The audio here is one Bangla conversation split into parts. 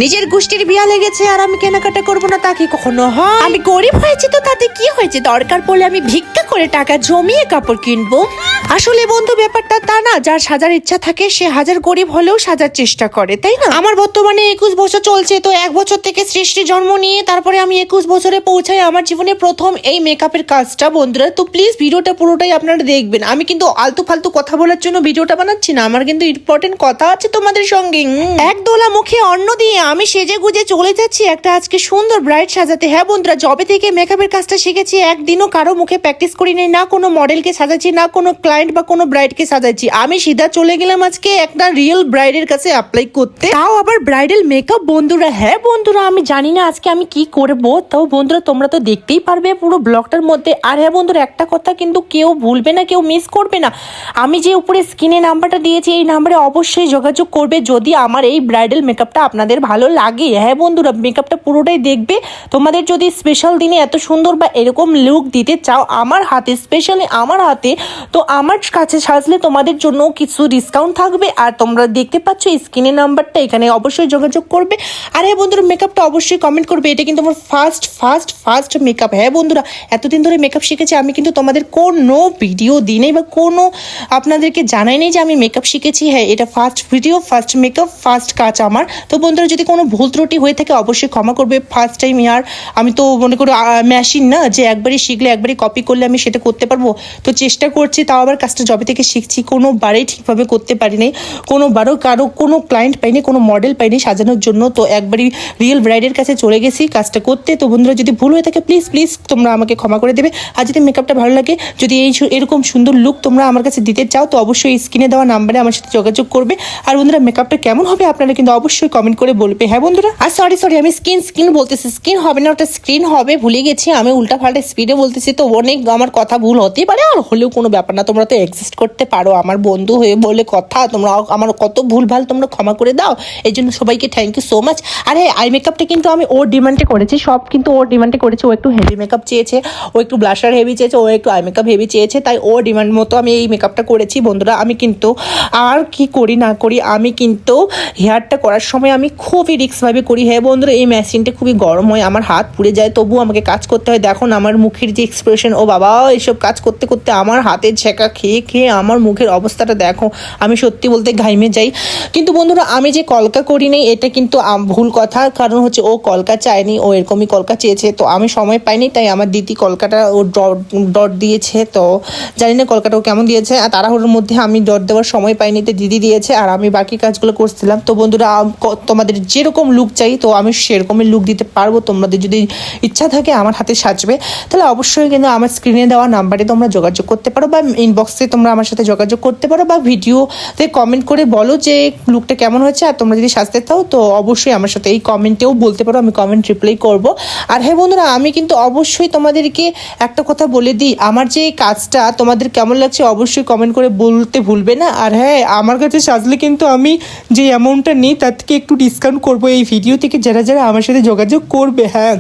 নিজের গোষ্ঠীর বিয়া লেগেছে আর আমি কেনাকাটা করবো না তা কি কখনো হয়? আমি গরিব হয়েছি তো তাতে কি হয়েছে, দরকার পড়লে আমি ভিক্ষা করে টাকা জমিয়ে কাপড় কিনবো। আসলে বন্ধু ব্যাপারটা তা না, যার সাজার ইচ্ছা থাকে সে হাজার গরিব হলেও সাজার চেষ্টা করে, তাই না? আমার বর্তমানে 21 বছর চলছে, তো 1 বছর থেকে সৃষ্টি জন্ম নিয়ে তারপরে আমি 21 বছরে পৌঁছাই আমার জীবনে প্রথম এই মেকআপের কাজটা। বন্ধুরা তো প্লিজ ভিডিওটা পুরোটাই আপনারা দেখবেন। আমি কিন্তু আলতু ফালতু কথা বলার জন্য ভিডিওটা বানাচ্ছি না, আমার কিন্তু ইম্পর্টেন্ট কথা আছে তোমাদের সঙ্গে। এক দোলা মুখে অন্ন দিয়ে আমি সেজে গুজে চলে যাচ্ছি একটা আজকে সুন্দর ব্রাইড সাজাতে। হ্যাঁ বন্ধুরা, জবে থেকে মেকআপের কাজটা শিখেছি একদিনও কারো মুখে প্র্যাকটিস করিনি, না কোনো মডেলকে সাজাচ্ছি, না কোনো ক্লায়েন্ট বা কোনো ব্রাইডকে সাজাচ্ছি। আমি সিধা চলে গেলাম আজকে একটা রিয়েল ব্রাইডের কাছে অ্যাপ্লাই করতে, তাও আবার ব্রাইডাল মেকআপ। বন্ধুরা হ্যাঁ বন্ধুরা, আমি জানি না আজকে আমি কি করবো, তাও বন্ধুরা তোমরা তো দেখতেই পারবে পুরো ব্লগটার মধ্যে। আর হ্যাঁ বন্ধুরা, একটা কথা কিন্তু কেউ ভুলবে না, কেউ মিস করবে না। আমি যে উপরে স্ক্রিনে নাম্বারটা দিয়েছি এই নাম্বারে অবশ্যই যোগাযোগ করবে যদি আমার এই ব্রাইডাল মেকআপটা আপনাদের ভালো লাগে। হ্যাঁ বন্ধুরা, মেকআপটা পুরোটাই দেখবে। তোমাদের যদি স্পেশাল দিনে এত সুন্দর বা এরকম লুক দিতে চাও আমার হাতে, স্পেশালি আমার হাতে, তো আমার কাছে সাজলে তোমাদের জন্য কিছু ডিসকাউন্ট থাকবে। আর তোমরা দেখতে পাচ্ছ স্ক্রিনে নাম্বারটা, এখানে অবশ্যই যোগাযোগ করবে। আর হ্যাঁ বন্ধুরা, মেকআপটা অবশ্যই কমেন্ট করবে। এটা কিন্তু আমার ফার্স্ট মেকআপ। হ্যাঁ বন্ধুরা, এতদিন ধরে মেকআপ শিখেছি আমি, কিন্তু তোমাদের কোনো ভিডিও দিই নাই বা কোনো আপনাদেরকে জানাই নেই যে আমি মেকআপ শিখেছি। হ্যাঁ, এটা first video, first makeup, first কাজ আমার। তো বন্ধুরা যদি কোনো ভুল ত্রুটি হয়ে থাকে অবশ্যই ক্ষমা করবে। ফার্স্ট টাইম ইয়ার, আমি তো মনে করি মেশিন না যে একবারই শিখলে একবারই কপি করলে আমি সেটা করতে পারবো। তো চেষ্টা করছি, তাও আবার কাজটা জবে থেকে শিখছি, কোনোবারেই ঠিকভাবে করতে পারি নাই, কোনোবারও কারো কোনো ক্লায়েন্ট পাইনি, কোনো মডেল পাইনি সাজানোর জন্য। তো একবারই রিয়েল ব্রাইডের কাছে চলে গেছি কাজটা করতে। তো বন্ধুরা যদি ভুল হয়ে থাকে প্লিজ তোমরা আমাকে ক্ষমা করে দেবে। আর যদি মেকআপটা ভালো লাগে, যদি এরকম সুন্দর লুক তোমরা আমার কাছে দিতে চাও, তো অবশ্যই স্ক্রিনে দেওয়া নাম্বারে আমার সাথে যোগাযোগ করবে। আর বন্ধুরা মেকআপটা কেমন হবে আপনারা কিন্তু অবশ্যই কমেন্ট করে বলবে। হ্যাঁ বন্ধুরা, আর সরি আমি স্কিন বলতেছি, স্কিন হবে না, ওটা স্ক্রিন হবে, ভুলে গেছি। আমি উল্টা পাল্টা স্পিডে বলতেছি, তো অনেক আমার কথা ভুল হতেই পারে, আর হলেও কোনো ব্যাপার না, তোমরা তো এক্সিস্ট করতে পারো, আমার বন্ধু হয়ে বলে কথা। তোমরা আমার কত ভুলভাল তোমরা ক্ষমা করে দাও, এই জন্য সবাইকে থ্যাংক ইউ সো মাচ। আর হ্যাঁ, আই মেকআপটা কিন্তু আমি ওর ডিমান্ডে করেছি, সব কিন্তু ওর ডিমান্ডে করেছি। ও একটু হেভি মেকআপ চেয়েছে, ও একটু ব্লাশার হেভি চেয়েছে, ও একটু আই মেকআপ হেভি চেয়েছে, তাই ওর ডিমান্ড মতো আমি এই মেকআপটা করেছি। বন্ধুরা আমি কিন্তু আর কি করি না করি, আমি কিন্তু হেয়ারটা করার সময় আমি খুবই রিস্কভাবে করি। হ্যাঁ বন্ধুরা, এই মেশিনটা খুবই গরম হয়, আমার হাত পুড়ে যায়, তবুও আমাকে কাজ করতে হয়। দেখো না আমার মুখের যে এক্সপ্রেশন, ও বাবা, এসব কাজ করতে করতে আমার হাতের ছেঁকা খেয়ে আমার মুখের অবস্থাটা দেখো, আমি সত্যি বলতে ঘাইমে যাই। কিন্তু বন্ধুরা আমি যে কলকা করি নাই এটা কিন্তু ভুল কথা, কারণ হচ্ছে ও কলকা চায়নি, ও এরকমই কলকা চেয়েছে, তো আমি সময় পাইনি, তাই আমার দিদি কলকাটা ও ডট দিয়েছে। তো জানি না কলকাটাও কেমন দিয়েছে, আর তাড়াহুড়োর মধ্যে আমি ডট দেওয়ার সময় পাইনি, তো দিদি দিয়েছে, আর আমি বাকি কাজগুলো করছিলাম। তো বন্ধুরা তোমাদের যেরকম লুক চাই তো আমি সেরকমই লুক দিতে পারবো। তোমাদের যদি ইচ্ছা থাকে আমার হাতে সাজবে, তাহলে অবশ্যই কিন্তু আমার স্ক্রিনে দেওয়া নাম্বারে তোমরা যোগাযোগ করতে পারো, বা ইনবক্সে তোমরা আমার সাথে যোগাযোগ করতে পারো, বা ভিডিওতে কমেন্ট করে বলো যে লুকটা কেমন হয়েছে। আর তোমরা যদি সাজতে চাও তো অবশ্যই আমার সাথে এই কমেন্টেও বলতে পারো, আমি কমেন্ট রিপ্লাই করব। আর হ্যাঁ বন্ধুরা, আমি কিন্তু অবশ্যই তোমাদেরকে একটা কথা বলে দিই, আমার যে কাজটা তোমাদের কেমন লাগছে অবশ্যই কমেন্ট করে বলতে ভুলবে না। আর হ্যাঁ, আমার কাছে সাজলে কিন্তু আমি যে অ্যামাউন্টটা নিই তার থেকে একটু ডিসকাউন্ট করবো এই ভিডিও থেকে যারা আমার সাথে যোগাযোগ করবে। হ্যাঁ,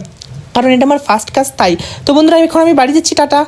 কারণ এটা আমার ফার্স্ট কাজ, তাই। তো বন্ধুরা এখন আমি বাড়ি যাচ্ছি, টাটা।